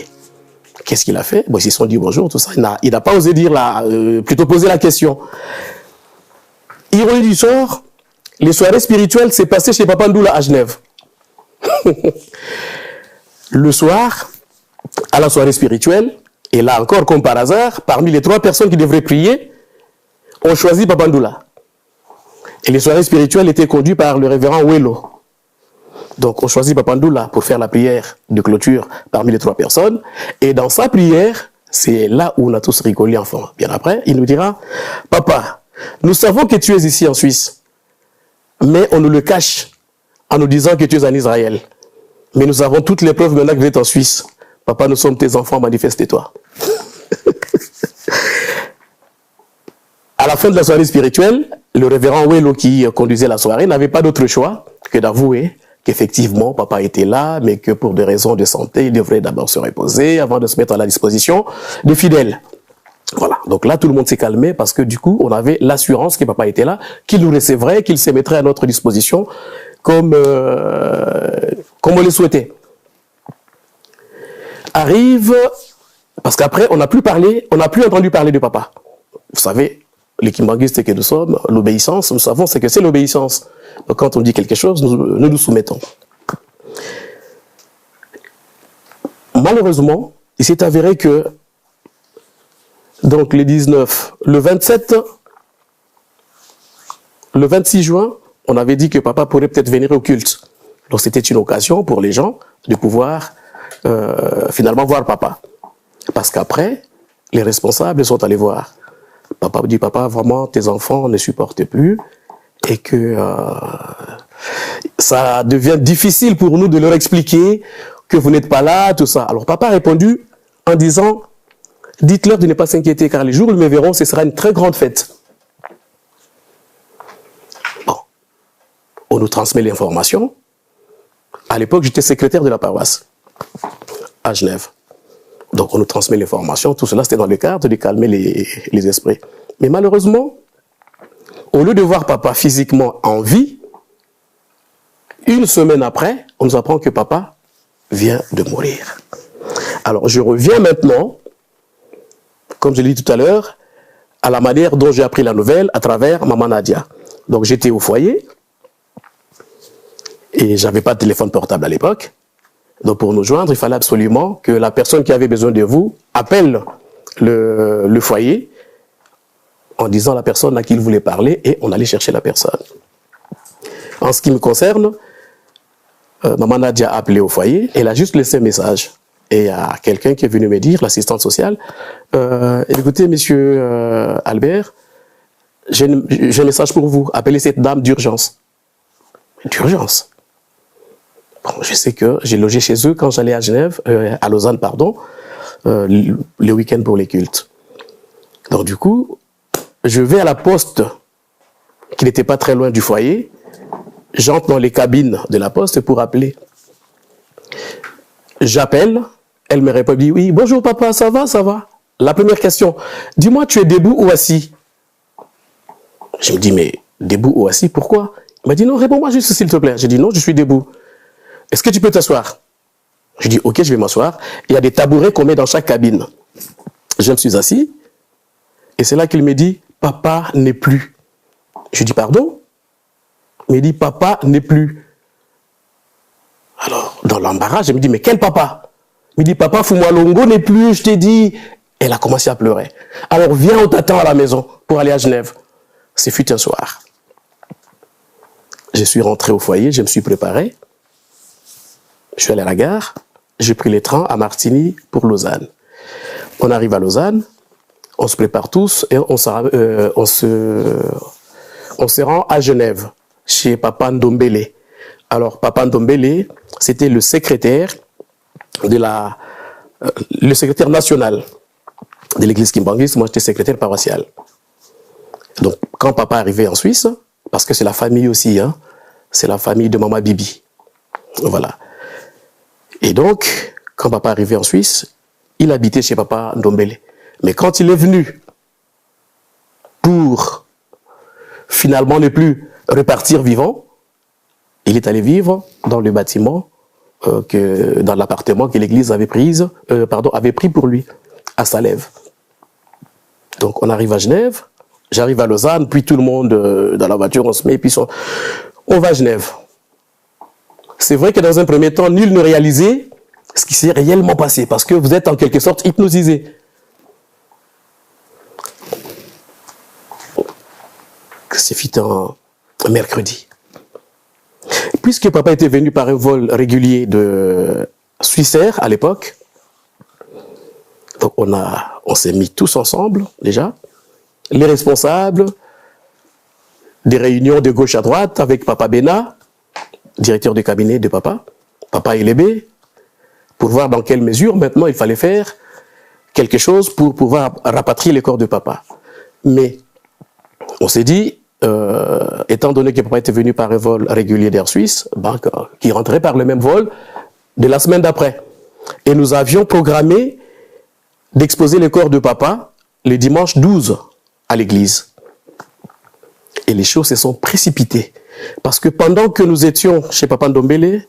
Qu'est-ce qu'il a fait? Bon, ils se sont dit bonjour, tout ça. Il n'a pas osé dire là, plutôt poser la question. Ironie du sort, les soirées spirituelles s'est passé chez Papa Ndoula à Genève. Le soir, à la soirée spirituelle, et là encore, comme par hasard, parmi les 3 personnes qui devraient prier, on choisit Papa Ndoula. Et les soirées spirituelles étaient conduites par le révérend Welo. Donc, on choisit Papa Ndoula pour faire la prière de clôture parmi les 3 personnes. Et dans sa prière, c'est là où on a tous rigolé enfant. Bien après, il nous dira, « Papa, nous savons que tu es ici en Suisse, mais on nous le cache en nous disant que tu es en Israël. Mais nous avons toutes les preuves maintenant que vous êtes en Suisse. Papa, nous sommes tes enfants, manifeste-toi. » À la fin de la soirée spirituelle, le révérend Welo qui conduisait la soirée n'avait pas d'autre choix que d'avouer qu'effectivement papa était là, mais que pour des raisons de santé, il devrait d'abord se reposer avant de se mettre à la disposition des fidèles. Voilà, donc là tout le monde s'est calmé parce que du coup on avait l'assurance que papa était là, qu'il nous recevrait, qu'il se mettrait à notre disposition comme on le souhaitait. Arrive, parce qu'après on n'a plus entendu parler de papa. Vous savez, les kimbanguistes que nous sommes, l'obéissance, nous savons ce que c'est l'obéissance. Donc quand on dit quelque chose, nous nous soumettons. Malheureusement, il s'est avéré que donc le 19, le 27, le 26 juin, on avait dit que papa pourrait peut-être venir au culte. Donc c'était une occasion pour les gens de pouvoir finalement voir papa. Parce qu'après, les responsables sont allés voir. Papa dit, papa, vraiment, tes enfants ne supportent plus et que ça devient difficile pour nous de leur expliquer que vous n'êtes pas là, tout ça. Alors papa a répondu en disant, dites-leur de ne pas s'inquiéter car les jours où ils me verront, ce sera une très grande fête. Bon, on nous transmet l'information. À l'époque, j'étais secrétaire de la paroisse à Genève. Donc on nous transmet les formations, tout cela c'était dans le cadre de calmer les esprits. Mais malheureusement, au lieu de voir papa physiquement en vie, une semaine après, on nous apprend que papa vient de mourir. Alors je reviens maintenant, comme je l'ai dit tout à l'heure, à la manière dont j'ai appris la nouvelle à travers Maman Nadia. Donc j'étais au foyer et j'avais pas de téléphone portable à l'époque. Donc pour nous joindre, il fallait absolument que la personne qui avait besoin de vous appelle le foyer en disant à la personne à qui il voulait parler et on allait chercher la personne. En ce qui me concerne, Maman Nadia a appelé au foyer, elle a juste laissé un message. Et il y a quelqu'un qui est venu me dire, l'assistante sociale, écoutez, monsieur Albert, j'ai un message pour vous, appelez cette dame d'urgence. D'urgence? Bon, je sais que j'ai logé chez eux quand j'allais à Genève, à Lausanne, pardon, le week-end pour les cultes. Donc du coup, je vais à la poste, qui n'était pas très loin du foyer, j'entre dans les cabines de la poste pour appeler. J'appelle, elle me répond, oui, bonjour papa, ça va, ça va. La première question, dis-moi, tu es debout ou assis? Je me dis, mais debout ou assis, pourquoi? Il m'a dit, non, réponds-moi juste s'il te plaît. J'ai dit, non, je suis debout. Est-ce que tu peux t'asseoir? Je dis, ok, je vais m'asseoir. Il y a des tabourets qu'on met dans chaque cabine. Je me suis assis, et c'est là qu'il me dit, papa n'est plus. Je dis, pardon? Il me dit, papa n'est plus. Alors, dans l'embarras, je me dis, mais quel papa? Il me dit, papa Foumalongo n'est plus, je t'ai dit. Elle a commencé à pleurer. Alors, viens, on t'attend à la maison pour aller à Genève. Ce fut un soir. Je suis rentré au foyer, je me suis préparé. Je suis allé à la gare, j'ai pris les trains à Martigny pour Lausanne. On arrive à Lausanne, on se prépare tous et on se rend à Genève, chez Papa Ndombele. Alors, Papa Ndombele, c'était le secrétaire le secrétaire national de l'église Kimbangis. Moi, j'étais secrétaire paroissial. Donc, quand papa est arrivé en Suisse, parce que c'est la famille aussi, hein, c'est la famille de Maman Bibi. Voilà. Et donc, quand papa est arrivé en Suisse, il habitait chez Papa Ndombele. Mais quand il est venu pour finalement ne plus repartir vivant, il est allé vivre dans le bâtiment, dans l'appartement que l'église avait pris pour lui, à Salève. Donc on arrive à Genève, j'arrive à Lausanne, puis tout le monde dans la voiture, on se met, puis on va à Genève. C'est vrai que dans un premier temps, nul ne réalisait ce qui s'est réellement passé, parce que vous êtes en quelque sorte hypnotisé. C'est un mercredi. Puisque papa était venu par un vol régulier de Swissair à l'époque, donc on s'est mis tous ensemble déjà, les responsables des réunions de gauche à droite avec Papa Bena, directeur de cabinet de Papa Elébé, pour voir dans quelle mesure maintenant il fallait faire quelque chose pour pouvoir rapatrier les corps de Papa. Mais on s'est dit, étant donné que papa était venu par un vol régulier d'Air Suisse, qui rentrait par le même vol de la semaine d'après. Et nous avions programmé d'exposer les corps de papa le dimanche 12 à l'église. Et les choses se sont précipitées. Parce que pendant que nous étions chez Papa Ndombele,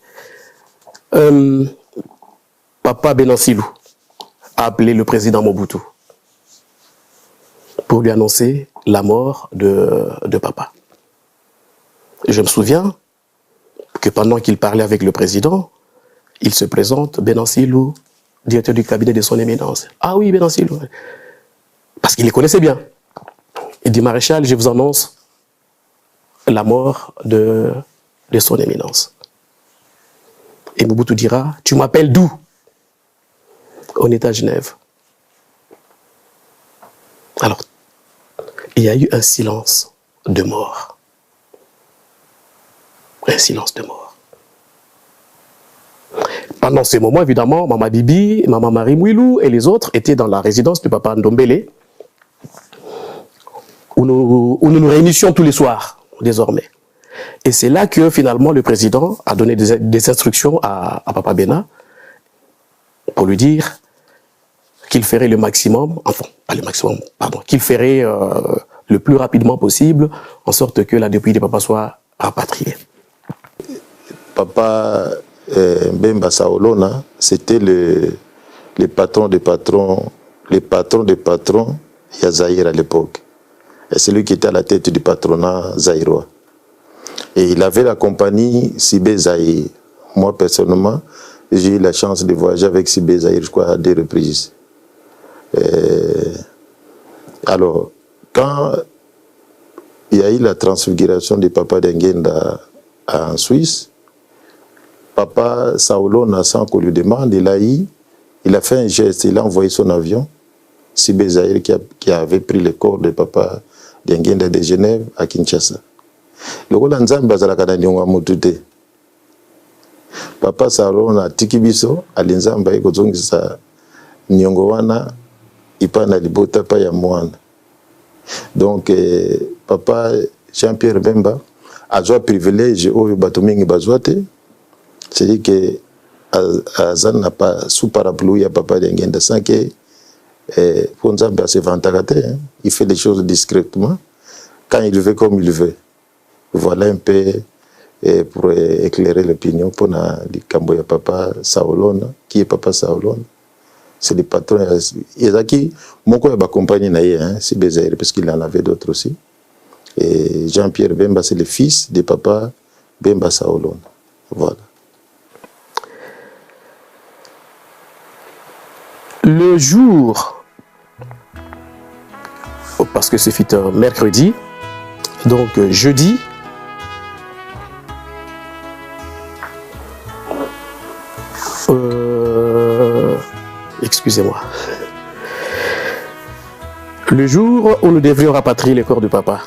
Papa Benansilou a appelé le président Mobutu pour lui annoncer la mort de papa. Je me souviens que pendant qu'il parlait avec le président, il se présente, Benansilou, directeur du cabinet de son éminence. Ah oui, Benansilou. Parce qu'il les connaissait bien. Il dit, maréchal, je vous annonce la mort de son éminence. Et Mobutu dira, tu m'appelles d'où? On est à Genève. Alors, il y a eu un silence de mort. Un silence de mort. Pendant ce moment, évidemment, Maman Bibi, Maman Marie Mouilou et les autres étaient dans la résidence de Papa Ndombele, où nous réunissions tous les soirs, désormais. Et c'est là que, finalement, le président a donné des instructions à Papa Bena pour lui dire, qu'il ferait le maximum, enfin, pas le maximum, pardon, qu'il ferait le plus rapidement possible, en sorte que la dépouille de papa soit rapatriée. Papa Mbemba Saolona, c'était le patron des patrons, Zaïre à l'époque. Et c'est lui qui était à la tête du patronat zaïrois. Et il avait la compagnie Sibé Zaïre. Moi, personnellement, j'ai eu la chance de voyager avec Sibé Zaïre, je crois, à 2 reprises. Alors, quand il y a eu la transfiguration du papa d'Engenda en Suisse, papa Saolona, sans qu'on lui demande, il a fait un geste, il a envoyé son avion, Sibé Zaïre, qui avait pris le corps de papa d'Engenda de Genève à Kinshasa. Le rôle d'Anzambe bazalaka na ndiongo mutute. Papa Saolona tikibiso alinzamba ekozongisa nyongo wana ipana libota pa ya mwana. Donc papa Jean-Pierre Mbemba a joué privilège au bato mingi bazwate. C'est-à-dire que Azan n'a pas sous parapluie à papa d'Engenda sans que Ponzamba se vantakate, il fait les choses discrètement quand il veut comme il veut. Voilà un peu pour éclairer l'opinion pour le papa Saolona. Qui est papa Saolona? C'est le patron. Ezaki, mon coeur accompagné c'est Bézaïr, parce qu'il en avait d'autres aussi. Et Jean-Pierre Bemba, c'est le fils de papa Bemba Saolona. Voilà. Le jour, parce que ce fut un mercredi, donc jeudi, excusez-moi, le jour où nous devions rapatrier le corps de papa.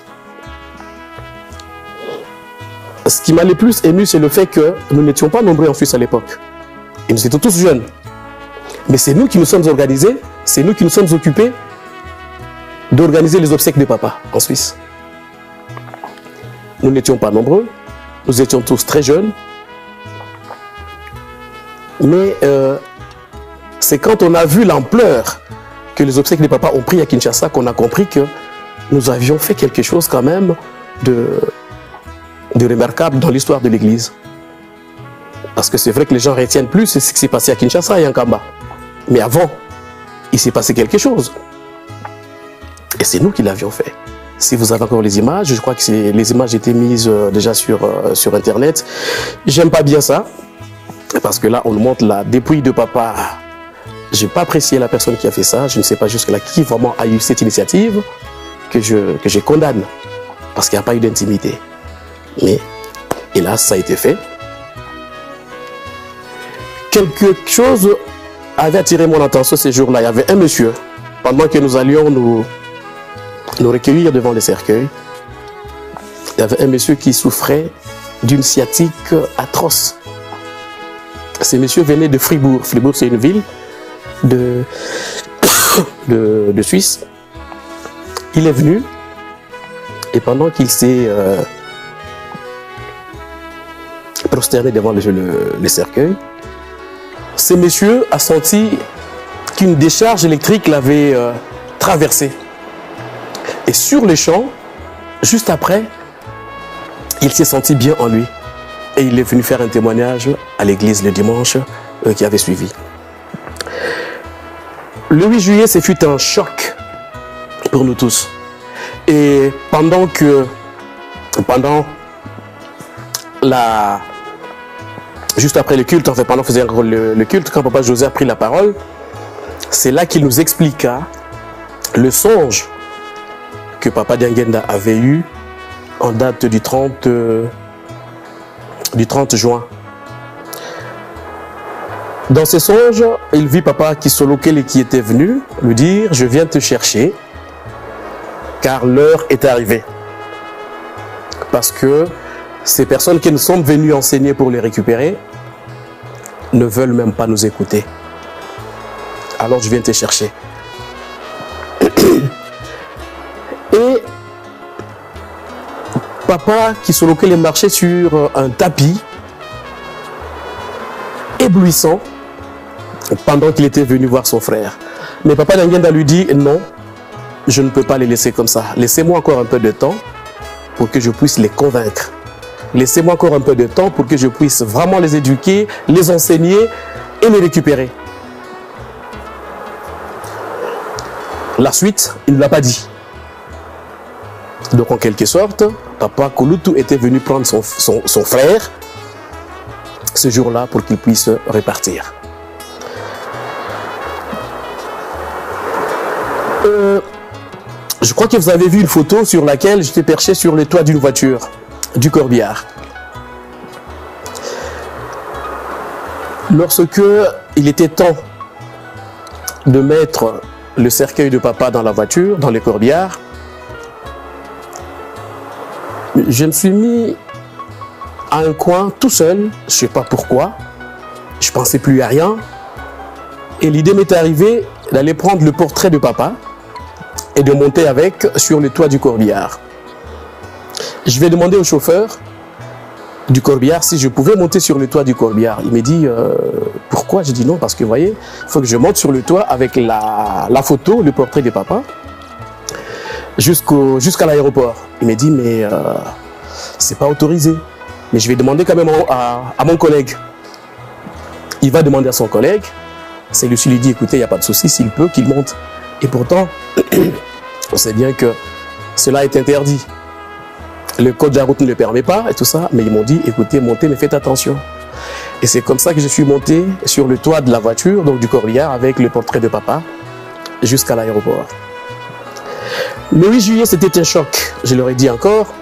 Ce qui m'a le plus ému, c'est le fait que nous n'étions pas nombreux en Suisse à l'époque. Et nous étions tous jeunes. Mais c'est nous qui nous sommes organisés, c'est nous qui nous sommes occupés d'organiser les obsèques de papa en Suisse. Nous n'étions pas nombreux, nous étions tous très jeunes. Mais c'est quand on a vu l'ampleur que les obsèques de papa ont pris à Kinshasa qu'on a compris que nous avions fait quelque chose quand même de remarquable dans l'histoire de l'Église. Parce que c'est vrai que les gens retiennent plus ce qui s'est passé à Kinshasa et en Kamba. Mais avant, il s'est passé quelque chose. Et c'est nous qui l'avions fait. Si vous avez encore les images, je crois que les images étaient mises déjà sur Internet. J'aime pas bien ça. Parce que là, on nous montre la dépouille de papa. Je n'ai pas apprécié la personne qui a fait ça. Je ne sais pas jusque-là qui vraiment a eu cette initiative que je condamne. Parce qu'il n'y a pas eu d'intimité. Mais, hélas, ça a été fait. Quelque chose avait attiré mon attention ces jours-là. Il y avait un monsieur, pendant que nous allions nous recueillir devant le cercueil, il y avait un monsieur qui souffrait d'une sciatique atroce. Ce monsieur venait de Fribourg. Fribourg, c'est une ville de Suisse. Il est venu et pendant qu'il s'est prosterné devant le cercueil, ce monsieur a senti qu'une décharge électrique l'avait traversé. Et sur le champ, juste après, il s'est senti bien en lui. Et il est venu faire un témoignage à l'église le dimanche qui avait suivi. Le 8 juillet, ce fut un choc pour nous tous. Et juste après le culte, enfin pendant qu'on faisait le culte, quand papa José a pris la parole, c'est là qu'il nous expliqua le songe que papa D'Engenda avait eu en date du 30 juin. Dans ce songe, il vit papa Kisolokele qui était venu lui dire « Je viens te chercher car l'heure est arrivée. » Parce que ces personnes que nous sommes venus enseigner pour les récupérer ne veulent même pas nous écouter. Alors je viens te chercher. Et papa Kisolokele marchait sur un tapis éblouissant pendant qu'il était venu voir son frère. Mais papa Dangenda lui dit non, je ne peux pas les laisser comme ça. Laissez-moi encore un peu de temps pour que je puisse les convaincre. Laissez-moi encore un peu de temps pour que je puisse vraiment les éduquer, les enseigner et les récupérer. La suite, il ne l'a pas dit. Donc en quelque sorte, papa Kouloutou était venu prendre son frère ce jour-là pour qu'il puisse repartir. Je crois que vous avez vu une photo sur laquelle j'étais perché sur le toit d'une voiture du corbillard. Lorsque il était temps de mettre le cercueil de papa dans la voiture, dans le corbillard, je me suis mis à un coin tout seul, je ne sais pas pourquoi, je ne pensais plus à rien, et l'idée m'est arrivée d'aller prendre le portrait de papa et de monter avec sur le toit du corbillard. Je vais demander au chauffeur du corbillard si je pouvais monter sur le toit du corbillard. Il m'a dit pourquoi? J'ai dit non, parce que vous voyez, il faut que je monte sur le toit avec la photo, le portrait de papa, jusqu'à l'aéroport. Il m'a dit mais c'est pas autorisé. Mais je vais demander quand même à mon collègue. Il va demander à son collègue. Celui-ci lui dit écoutez, il n'y a pas de souci, s'il peut, qu'il monte. Et pourtant, on sait bien que cela est interdit. Le code de la route ne le permet pas et tout ça, mais ils m'ont dit, écoutez, montez, mais faites attention. Et c'est comme ça que je suis monté sur le toit de la voiture, donc du corbillard, avec le portrait de papa, jusqu'à l'aéroport. Le 8 juillet, c'était un choc, je leur ai dit encore,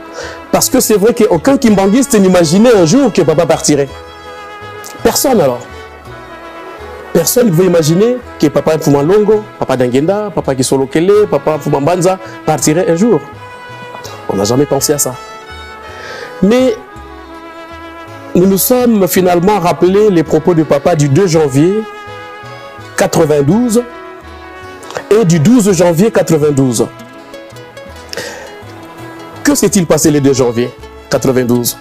parce que c'est vrai qu'aucun kimbanguiste n'imaginait un jour que papa partirait. Personne alors. Personne ne pouvait imaginer que papa Mfumalongo, papa Dangenda, papa Kisolokele, papa Mfumambanza partirait un jour. On n'a jamais pensé à ça. Mais nous nous sommes finalement rappelés les propos de papa du 2 janvier 92 et du 12 janvier 92. Que s'est-il passé le 2 janvier 92?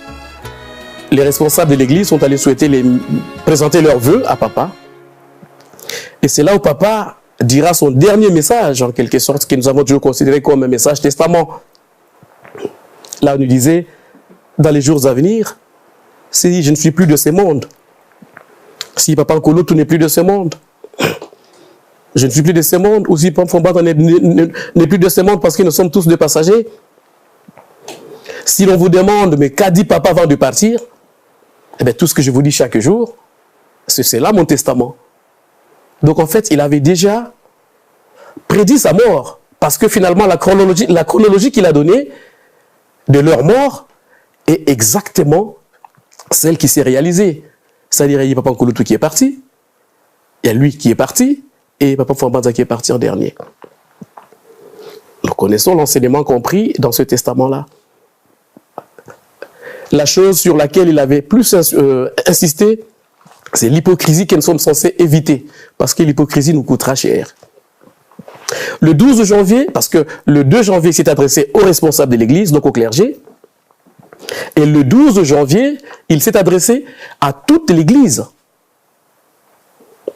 Les responsables de l'église sont allés présenter leurs vœux à papa. Et c'est là où papa dira son dernier message, en quelque sorte, que nous avons toujours considéré comme un message testament. Là, on nous disait, dans les jours à venir, si je ne suis plus de ce monde, si papa Nkolotu n'est plus de ce monde, je ne suis plus de ce monde, ou si papa Mfumba n'est plus de ce monde parce que nous sommes tous des passagers, si l'on vous demande, mais qu'a dit papa avant de partir, eh bien, tout ce que je vous dis chaque jour, c'est là mon testament. Donc en fait, il avait déjà prédit sa mort, parce que finalement, la chronologie qu'il a donnée de leur mort est exactement celle qui s'est réalisée. C'est-à-dire, il y a papa Nkolotu qui est parti, il y a lui qui est parti, et papa Mfumba qui est parti en dernier. Nous connaissons l'enseignement compris dans ce testament-là. La chose sur laquelle il avait plus insisté, c'est l'hypocrisie que nous sommes censés éviter, parce que l'hypocrisie nous coûtera cher. Le 12 janvier, parce que le 2 janvier s'est adressé aux responsables de l'église, donc au clergé, et le 12 janvier, il s'est adressé à toute l'église.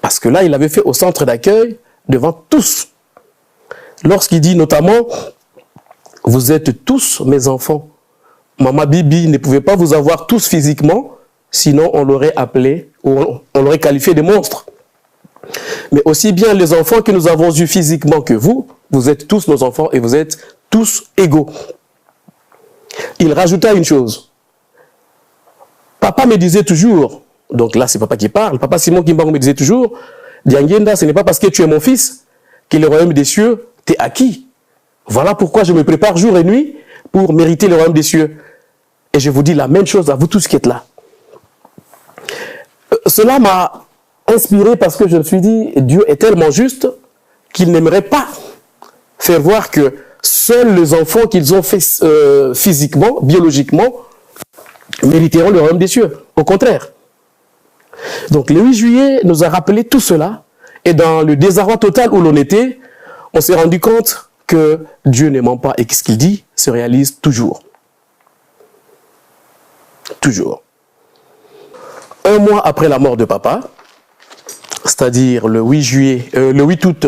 Parce que là, il avait fait au centre d'accueil devant tous. Lorsqu'il dit notamment, vous êtes tous mes enfants. Maman Bibi ne pouvait pas vous avoir tous physiquement, sinon on l'aurait appelé, ou on l'aurait qualifié de monstre. Mais aussi bien les enfants que nous avons eus physiquement que vous, vous êtes tous nos enfants et vous êtes tous égaux. Il rajouta une chose. Papa me disait toujours, donc là c'est papa qui parle, papa Simon Kimbangu me disait toujours, Diangenda, ce n'est pas parce que tu es mon fils que le royaume des cieux t'est acquis. Voilà pourquoi je me prépare jour et nuit pour mériter le royaume des cieux. Et je vous dis la même chose à vous tous qui êtes là. Cela m'a inspiré parce que je me suis dit, Dieu est tellement juste qu'il n'aimerait pas faire voir que seuls les enfants qu'ils ont fait physiquement, biologiquement, mériteront le royaume des cieux. Au contraire. Donc le 8 juillet nous a rappelé tout cela. Et dans le désarroi total où l'on était, on s'est rendu compte que Dieu ne ment pas et que ce qu'il dit se réalise toujours. Toujours. Un mois après la mort de papa, c'est-à-dire le 8 août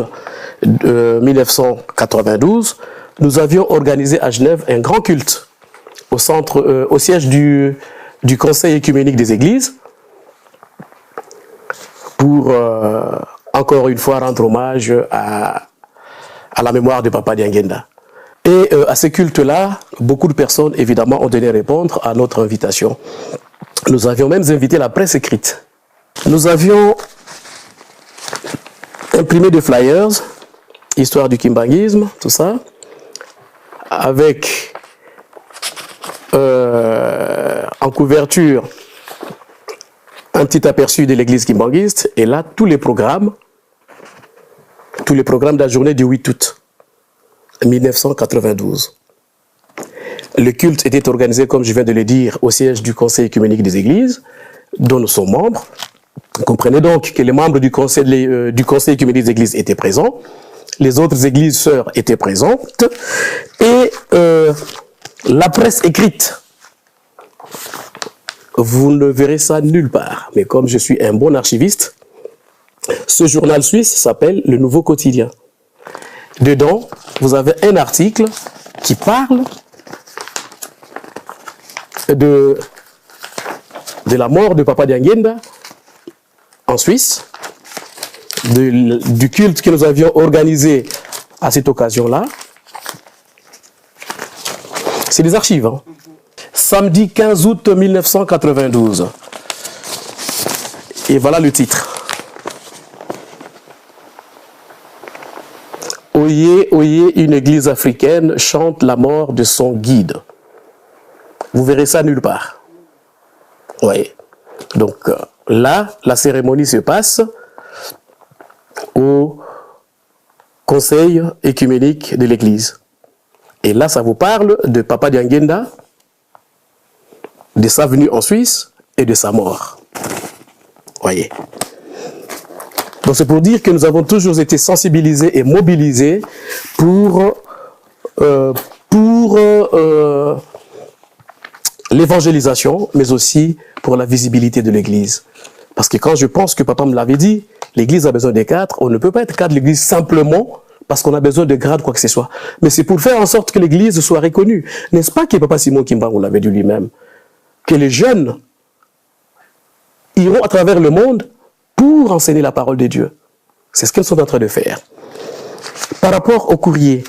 1992, nous avions organisé à Genève un grand culte au siège du Conseil écuménique des Églises pour encore une fois rendre hommage à la mémoire de Papa Diangenda. Et à ces cultes-là, beaucoup de personnes, évidemment, ont donné répondre à notre invitation. Nous avions même invité la presse écrite. Nous avions imprimé des flyers, histoire du kimbanguisme, tout ça, avec en couverture un petit aperçu de l'église kimbanguiste, et là, tous les programmes de la journée du 8 août 1992. Le culte était organisé, comme je viens de le dire, au siège du Conseil écuménique des Églises, dont nous sommes membres. Vous comprenez donc que les membres du Conseil écuménique des Églises étaient présents, les autres églises sœurs étaient présentes, et la presse écrite, vous ne verrez ça nulle part. Mais comme je suis un bon archiviste, ce journal suisse s'appelle Le Nouveau Quotidien. Dedans, vous avez un article qui parle de la mort de Papa Diangenda en Suisse, du culte que nous avions organisé à cette occasion-là. C'est des archives, hein. Samedi 15 août 1992. Et voilà le titre. Oyez, oyez, une église africaine chante la mort de son guide. Vous verrez ça nulle part. Oui. Donc là, la cérémonie se passe au Conseil écuménique de l'église. Et là, ça vous parle de Papa Diangenda, de sa venue en Suisse et de sa mort. Voyez. Donc c'est pour dire que nous avons toujours été sensibilisés et mobilisés pour l'évangélisation, mais aussi pour la visibilité de l'Église. Parce que quand je pense que papa me l'avait dit, l'Église a besoin des cadres, on ne peut pas être cadre de l'Église simplement parce qu'on a besoin de grades, quoi que ce soit. Mais c'est pour faire en sorte que l'Église soit reconnue. N'est-ce pas que Papa Simon Kimbangu l'avait dit lui-même? Que les jeunes iront à travers le monde pour enseigner la parole de Dieu. C'est ce qu'ils sont en train de faire. Par rapport au courrier,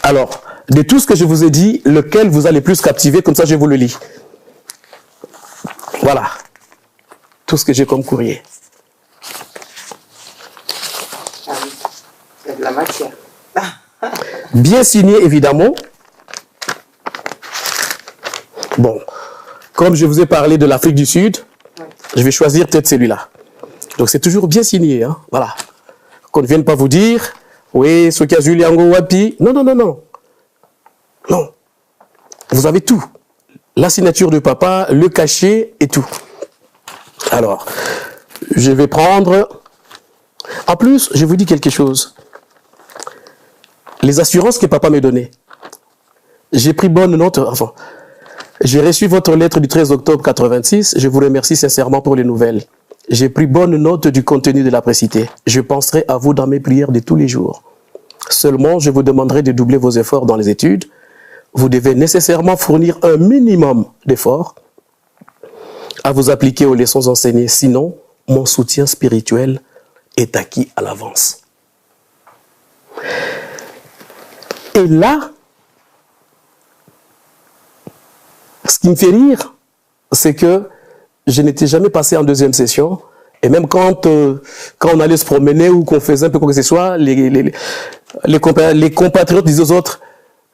alors, de tout ce que je vous ai dit, lequel vous a le plus captivé, comme ça je vous le lis. Voilà. Tout ce que j'ai comme courrier. Il y a de la matière. Bien signé, évidemment. Bon, comme je vous ai parlé de l'Afrique du Sud, je vais choisir peut-être celui-là. Donc c'est toujours bien signé, hein? Voilà. Qu'on ne vienne pas vous dire, oui, ce qu'il y a Juliango Wapi. Non, non, non, non. Non. Vous avez tout. La signature de papa, le cachet et tout. Alors, je vais prendre... En plus, je vous dis quelque chose. Les assurances que papa m'a données. J'ai pris bonne note... Enfin, j'ai reçu votre lettre du 13 octobre 86. Je vous remercie sincèrement pour les nouvelles. J'ai pris bonne note du contenu de la précitée. Je penserai à vous dans mes prières de tous les jours. Seulement, je vous demanderai de doubler vos efforts dans les études. Vous devez nécessairement fournir un minimum d'efforts à vous appliquer aux leçons enseignées. Sinon, mon soutien spirituel est acquis à l'avance. Et là, ce qui me fait rire, c'est que je n'étais jamais passé en deuxième session. Et même quand on allait se promener ou qu'on faisait un peu quoi que ce soit, les compatriotes disaient aux autres,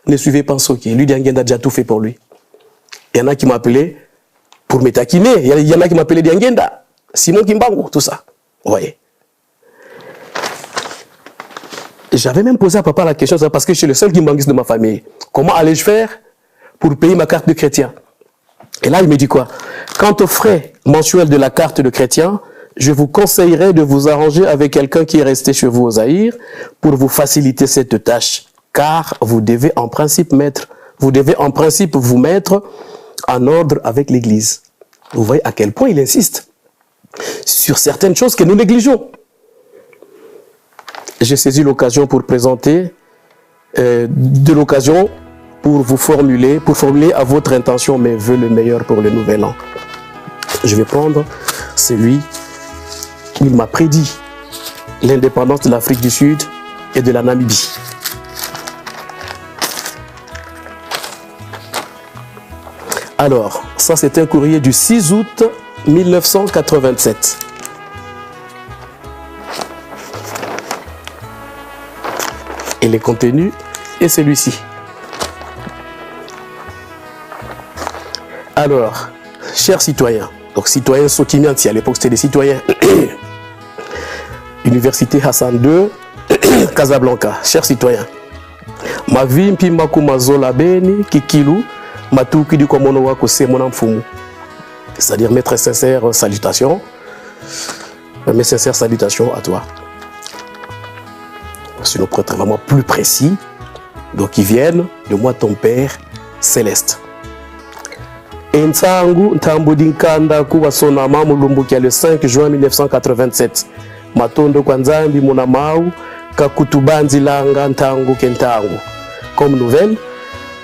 ne suivez pas Nsoki. Lui, Diangenda a déjà tout fait pour lui. Il y en a qui m'appelaient pour me taquiner. Il y en a qui m'appelaient Diangenda, Simon Kimbangu, tout ça. Vous voyez. J'avais même posé à papa la question, parce que je suis le seul Kimbanguiste de ma famille. Comment allais-je faire pour payer ma carte de chrétien? Et là, il me dit quoi? Quant aux frais mensuels de la carte de chrétien, je vous conseillerais de vous arranger avec quelqu'un qui est resté chez vous au Zaïre pour vous faciliter cette tâche. Car vous devez en principe vous mettre en ordre avec l'Église. Vous voyez à quel point il insiste sur certaines choses que nous négligeons. j'ai saisi l'occasion pour présenter de l'occasion pour formuler à votre intention mes vœux le meilleur pour le nouvel an. Je vais prendre celui où il m'a prédit l'indépendance de l'Afrique du Sud et de la Namibie. Alors, ça c'est un courrier du 6 août 1987. Et le contenu est celui-ci. Alors, chers citoyens, donc citoyens Sokimianti, à l'époque c'était des citoyens, Université Hassan II, Casablanca, chers citoyens, ma vie mpima kumazola beni kikilu matuki di komono wako se monamfumu, c'est-à-dire mes très sincères salutations, mes sincères salutations à toi. Sinon pour être vraiment plus précis, donc ils viennent de moi ton Père céleste. Ensangu Ntambodinkanda Kuwasonama Mulumbukia le 5 juin 1987. Matondo Kwanzambi Munamau Kakutubanzi Langa Ntangu Kentangu. Comme nouvelle,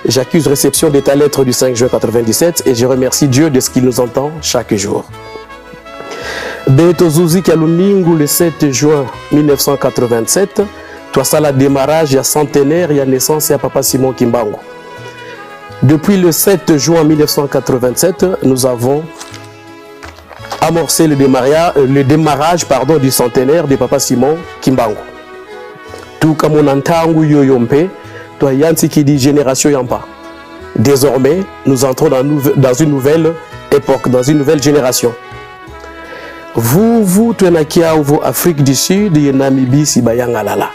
j'accuse réception de ta lettre du 5 juin 1997 et je remercie Dieu de ce qu'il nous entend chaque jour. Beto Zuzi Kaluningu le 7 juin 1987. Toi ça la démarrage, il y a centenaire, il y a naissance, il y a Papa Simon Kimbangu. Depuis le 7 juin 1987, nous avons amorcé le démarrage du centenaire de Papa Simon Kimbangu. Tout comme on entend Yoyompe, toi Yanti qui dit génération Yampa. Désormais, nous entrons dans une nouvelle époque, dans une nouvelle génération. Vous, Tuenakia, vous, Afrique du Sud, Namibie, Sibayangalala.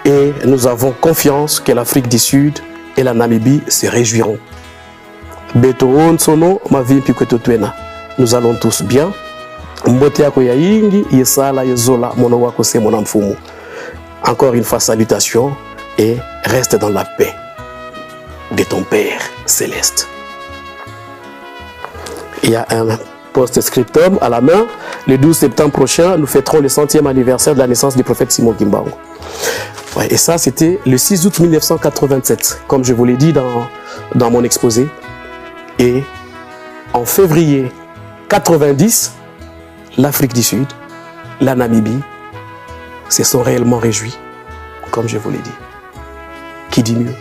Et nous avons confiance que l'Afrique du Sud et la Namibie se réjouiront. Nous allons tous bien. Encore une fois, salutations et reste dans la paix de ton Père céleste. Il y a un post-scriptum à la main. Le 12 septembre prochain, nous fêterons le 100e anniversaire de la naissance du prophète Simon Kimbangu. Ouais, et ça, c'était le 6 août 1987, comme je vous l'ai dit dans mon exposé. Et en février 90, l'Afrique du Sud, la Namibie, se sont réellement réjouis, comme je vous l'ai dit. Qui dit mieux?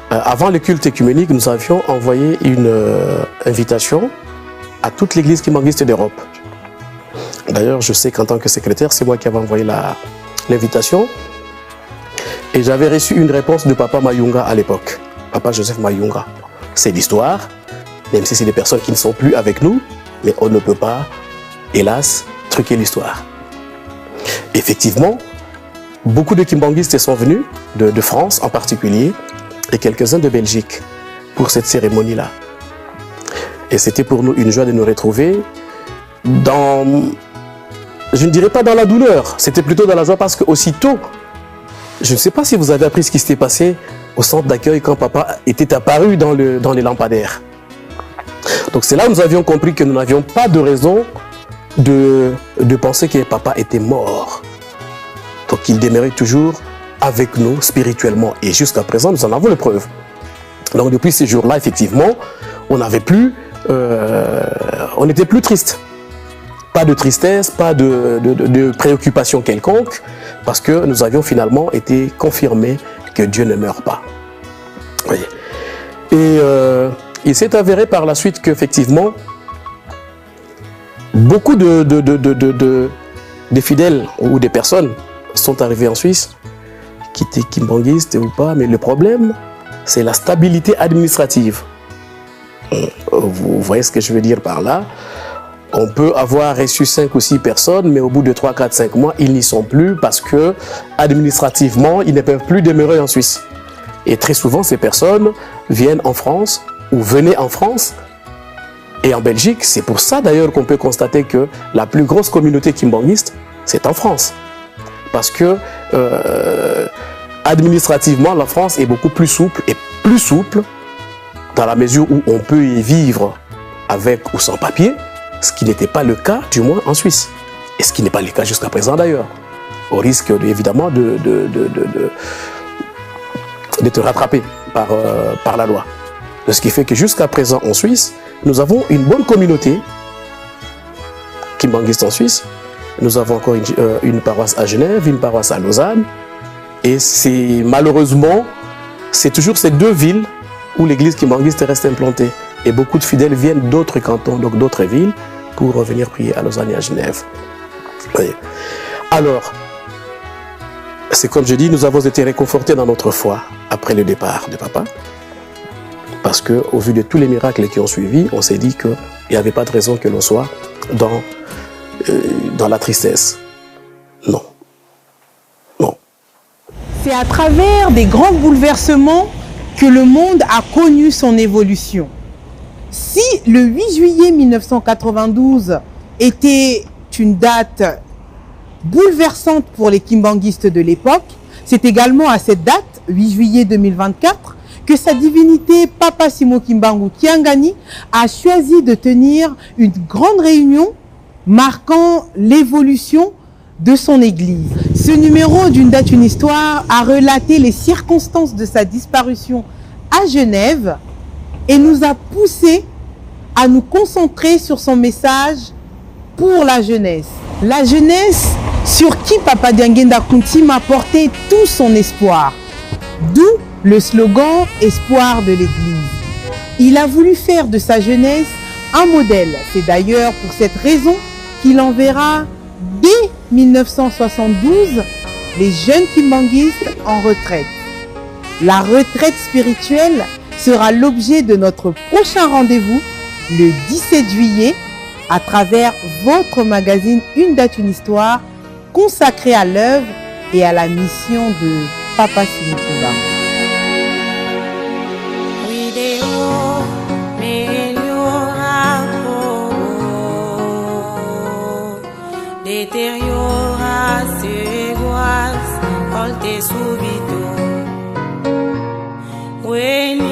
Avant le culte œcuménique, nous avions envoyé une invitation à toute l'église kimbanguiste d'Europe. D'ailleurs, je sais qu'en tant que secrétaire, c'est moi qui avais envoyé l'invitation. Et j'avais reçu une réponse de Papa Mayunga à l'époque. Papa Joseph Mayunga. C'est l'histoire, même si c'est des personnes qui ne sont plus avec nous, mais on ne peut pas, hélas, truquer l'histoire. Effectivement, beaucoup de kimbanguistes sont venus, de France en particulier, et quelques-uns de Belgique, pour cette cérémonie-là. Et c'était pour nous une joie de nous retrouver dans... Je ne dirais pas dans la douleur, c'était plutôt dans la joie parce qu'aussitôt, je ne sais pas si vous avez appris ce qui s'était passé au centre d'accueil quand papa était apparu dans les lampadaires. Donc c'est là où nous avions compris que nous n'avions pas de raison de penser que papa était mort. Donc il demeurait toujours avec nous spirituellement et jusqu'à présent nous en avons les preuves. Donc depuis ces jours-là, effectivement, on n'était plus triste. Pas de tristesse, pas de préoccupation quelconque, parce que nous avions finalement été confirmés que Dieu ne meurt pas. Voyez. Et il s'est avéré par la suite qu'effectivement, beaucoup de fidèles ou des personnes sont arrivés en Suisse, qui étaient kimbanguistes ou pas, mais le problème, c'est la stabilité administrative. Vous voyez ce que je veux dire par là? On peut avoir reçu 5 ou 6 personnes, mais au bout de 3, 4, 5 mois, ils n'y sont plus parce que, administrativement, ils ne peuvent plus demeurer en Suisse. Et très souvent, ces personnes viennent en France ou venaient en France et en Belgique. C'est pour ça d'ailleurs qu'on peut constater que la plus grosse communauté kimbanguiste, c'est en France. Parce que, administrativement, la France est beaucoup plus souple et plus souple dans la mesure où on peut y vivre avec ou sans papier, ce qui n'était pas le cas, du moins en Suisse. Et ce qui n'est pas le cas jusqu'à présent d'ailleurs. Au risque évidemment de te rattraper par la loi. Ce qui fait que jusqu'à présent en Suisse, nous avons une bonne communauté kimbanguiste en Suisse. Nous avons encore une paroisse à Genève, une paroisse à Lausanne. Et c'est malheureusement, c'est toujours ces deux villes où l'église kimbanguiste reste implantée. Et beaucoup de fidèles viennent d'autres cantons, donc d'autres villes, pour venir prier à Lausanne et à Genève. Oui. Alors, c'est comme je dis, nous avons été réconfortés dans notre foi après le départ de papa. Parce qu'au vu de tous les miracles qui ont suivi, on s'est dit qu'il n'y avait pas de raison que l'on soit dans la tristesse. Non. Non. C'est à travers des grands bouleversements que le monde a connu son évolution. Si le 8 juillet 1992 était une date bouleversante pour les kimbanguistes de l'époque, c'est également à cette date, 8 juillet 2024, que sa divinité Papa Simo Kimbangu Kiangani a choisi de tenir une grande réunion marquant l'évolution de son église. Ce numéro d'une date, une histoire a relaté les circonstances de sa disparition à Genève et nous a poussé à nous concentrer sur son message pour la jeunesse. La jeunesse sur qui Papa Diangenda Kounti m'a porté tout son espoir. D'où le slogan « Espoir de l'Église ». Il a voulu faire de sa jeunesse un modèle. C'est d'ailleurs pour cette raison qu'il enverra dès 1972 les jeunes kimbanguistes en retraite. La retraite spirituelle sera l'objet de notre prochain rendez-vous le 17 juillet à travers votre magazine Une date, une histoire consacré à l'œuvre et à la mission de Papa Simo Kimbangu. Deterioras, volte subito. When